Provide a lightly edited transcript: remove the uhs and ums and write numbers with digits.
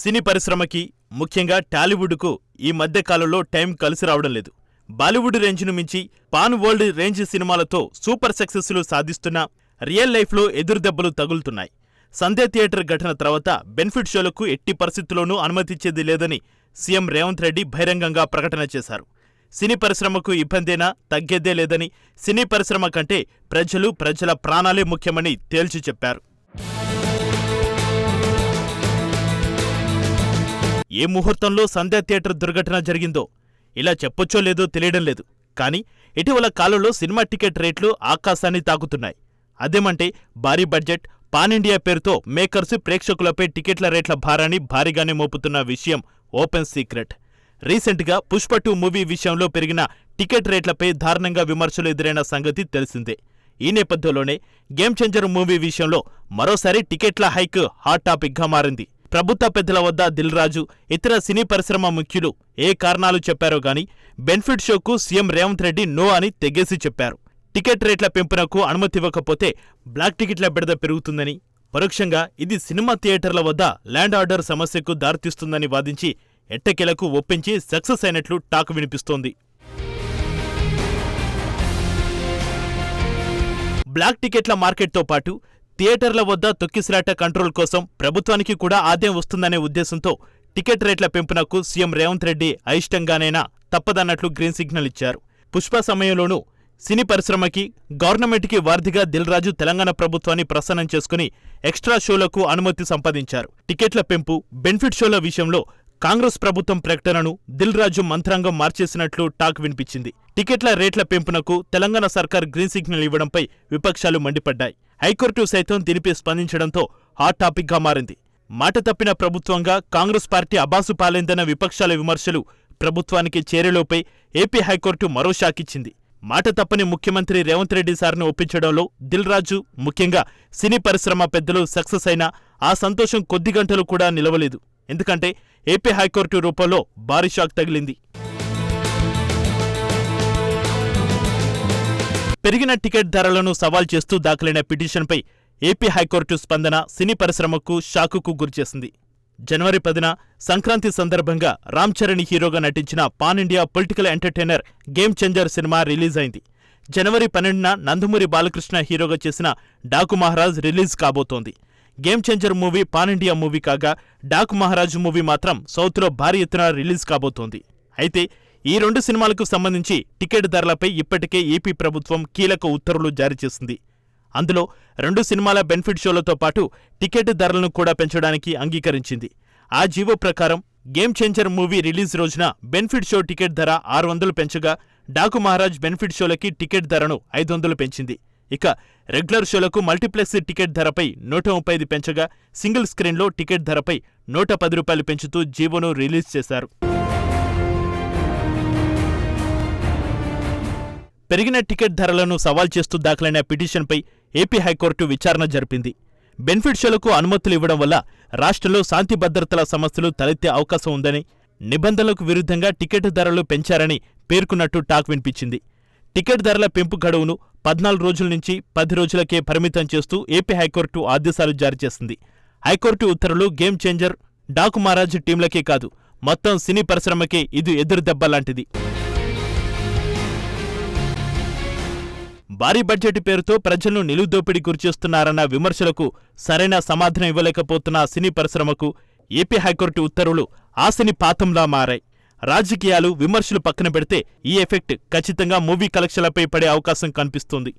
సినీ పరిశ్రమకి, ముఖ్యంగా టాలీవుడ్కు ఈ మధ్య కాలంలో టైం కలిసి రావడం లేదు. బాలీవుడ్ రేంజ్ను మించి పాన్ వరల్డ్ రేంజ్ సినిమాలతో సూపర్ సక్సెస్లు సాధిస్తున్నా రియల్ లైఫ్లో ఎదురుదెబ్బలు తగులుతున్నాయి. సంధ్య థియేటర్ ఘటన తర్వాత బెనిఫిట్ షోలకు ఎట్టి పరిస్థితుల్లోనూ అనుమతించేది లేదని సీఎం రేవంత్ రెడ్డి బహిరంగంగా ప్రకటన చేశారు. సినీ పరిశ్రమకు ఇబ్బందేనా, తగ్గేదే లేదని, సినీ పరిశ్రమ కంటే ప్రజల ప్రాణాలే ముఖ్యమని తేల్చి చెప్పారు. ఏ ముహూర్తంలో సంధ్య థియేటర్ దుర్ఘటన జరిగిందో ఇలా చెప్పొచ్చో లేదో తెలియడం లేదు. కానీ ఇటీవల కాలంలో సినిమా టికెట్ రేట్లు ఆకాశాన్ని తాకుతున్నాయి. అదేమంటే భారీ బడ్జెట్, పాన్ ఇండియా పేరుతో మేకర్స్ ప్రేక్షకులపై టికెట్ల రేట్ల భారాన్ని భారీగానే మోపుతున్న విషయం ఓపెన్ సీక్రెట్. రీసెంట్గా పుష్ప 2 మూవీ విషయంలో పెరిగిన టికెట్ రేట్లపై దారుణంగా విమర్శలు ఎదురైన సంగతి తెలిసిందే. ఈ నేపథ్యంలోనే గేమ్ చేంజర్ మూవీ విషయంలో మరోసారి టికెట్ల హైక్ హాట్ టాపిక్గా మారింది. ప్రభుత్వ పెద్దల వద్ద దిల్ రాజు, ఇతర సినీ పరిశ్రమ ముఖ్యులు ఏ కారణాలు చెప్పారో గానీ బెనిఫిట్ షోకు సీఎం రేవంత్ రెడ్డి నో అని తెగేసి చెప్పారు. టికెట్ రేట్ల పెంపునకు అనుమతివ్వకపోతే బ్లాక్ టికెట్ల బెడద పెరుగుతుందని, పరోక్షంగా ఇది సినిమా థియేటర్ల వద్ద ల్యాండ్ ఆర్డర్ సమస్యకు దారితీస్తుందని వాదించి ఎట్టకేలకు ఒప్పించి సక్సెస్ అయినట్లు టాక్ వినిపిస్తోంది. బ్లాక్ టికెట్ల మార్కెట్తో పాటు థియేటర్ల వద్ద తొక్కిసలాట కంట్రోల్ కోసం ప్రభుత్వానికి కూడా ఆదాయం వస్తుందనే ఉద్దేశంతో టికెట్ రేట్ల పెంపునకు సీఎం రేవంత్ రెడ్డి అయిష్టంగానైనా తప్పదన్నట్లు గ్రీన్ సిగ్నల్ ఇచ్చారు. పుష్ప సమయంలోనూ సినీ పరిశ్రమకి, గవర్నమెంట్కి వారధిగా దిల్ రాజు తెలంగాణ ప్రభుత్వాన్ని ప్రసన్నం చేసుకుని ఎక్స్ట్రా షోలకు అనుమతి సంపాదించారు. టికెట్ల పెంపు, బెనిఫిట్ షోల విషయంలో కాంగ్రెస్ ప్రభుత్వం ప్రకటనను దిల్ రాజు మంత్రాంగం మార్చేసినట్లు టాక్ వినిపించింది. టికెట్ల రేట్ల పెంపునకు తెలంగాణ సర్కార్ గ్రీన్ సిగ్నల్ ఇవ్వడంపై విపక్షాలు మండిపడ్డాయి. హైకోర్టు సైతం దీనిపై స్పందించడంతో హాట్ టాపిక్గా మారింది. మాట తప్పిన ప్రభుత్వంగా కాంగ్రెస్ పార్టీ అబాసు పాలైందన్న విపక్షాల విమర్శలు ప్రభుత్వానికి చేరేలోపై ఏపీ హైకోర్టు మరో షాకిచ్చింది. మాట తప్పని ముఖ్యమంత్రి రేవంత్ రెడ్డి సార్ను ఒప్పించడంలో దిల్ రాజు, ముఖ్యంగా సినీ పరిశ్రమ పెద్దలు సక్సెస్ అయినా ఆ సంతోషం కొద్ది గంటలు కూడా నిలవలేదు. ఎందుకంటే ఏపీ హైకోర్టు రూపంలో భారీ షాక్ తగిలింది. పెరిగిన టికెట్ ధరలను సవాల్ చేస్తూ దాఖలైన పిటిషన్పై ఏపీ హైకోర్టు స్పందన సినీ పరిశ్రమకు షాకుకు గురిచేసింది. జనవరి 10న సంక్రాంతి సందర్భంగా రామ్ చరణ్ హీరోగా నటించిన pan India political entertainer game changer cinema release అయింది. జనవరి 12న నందమూరి బాలకృష్ణ హీరోగా చేసిన డాకు మహారాజ్ రిలీజ్ కాబోతోంది. Game changer movie pan India movie కాగా, డాకు మహారాజ్ మూవీ మాత్రం సౌత్లో భారీ ఎత్తున రిలీజ్ కాబోతోంది. అయితే ఈ 2 సినిమాలకు సంబంధించి టికెట్ ధరలపై ఇప్పటికే ఏపీ ప్రభుత్వం కీలక ఉత్తర్వులు జారీ చేసింది. అందులో 2 సినిమాల బెనిఫిట్ షోలతో పాటు టికెట్ ధరలను కూడా పెంచడానికి అంగీకరించింది. ఆ జీవో ప్రకారం గేమ్ చేంజర్ మూవీ రిలీజ్ రోజున బెనిఫిట్ షో టికెట్ ధర 600 పెంచగా, డాకు మహారాజ్ బెనిఫిట్ షోలకి టికెట్ ధరను 500 పెంచింది. ఇక రెగ్యులర్ షోలకు మల్టీప్లెక్స్ టికెట్ ధరపై 135 పెంచగా, సింగిల్ స్క్రీన్లో టికెట్ ధరపై 110 రూపాయలు పెంచుతూ జీవోను రిలీజ్ చేశారు. పెరిగిన టికెట్ ధరలను సవాల్ చేస్తూ దాఖలైన పిటిషన్పై ఏపీ హైకోర్టు విచారణ జరిపింది. బెనిఫిట్ షోలకు అనుమతులు ఇవ్వడం వల్ల రాష్ట్రంలో శాంతి భద్రతల సమస్యలు తలెత్తే అవకాశం ఉందని, నిబంధనలకు విరుద్ధంగా టికెట్ ధరలు పెంచారని పేర్కొన్నట్టు టాక్ వినిపించింది. టికెట్ ధరల పెంపు గడువును 14 రోజుల నుంచి 10 రోజులకే పరిమితం చేస్తూ ఏపీ హైకోర్టు ఆదేశాలు జారీ చేసింది. హైకోర్టు ఉత్తర్వులు గేమ్ చేంజర్, డాకు మహారాజ్ టీంలకే కాదు, మొత్తం సినీ పరిశ్రమకే ఇది ఎదురుదెబ్బ లాంటిది. భారీ బడ్జెట్ పేరుతో ప్రజలను నిలువుదోపిడీ గురిచేస్తున్నారన్న విమర్శలకు సరైన సమాధానం ఇవ్వలేకపోతున్న సినీ పరిశ్రమకు ఏపీ హైకోర్టు ఉత్తర్వులు ఆశని పాతంలా మారాయి. రాజకీయాలు, విమర్శలు పక్కన పెడితే ఈ ఎఫెక్ట్ ఖచ్చితంగా మూవీ కలెక్షన్లపై పడే అవకాశం కనిపిస్తోంది.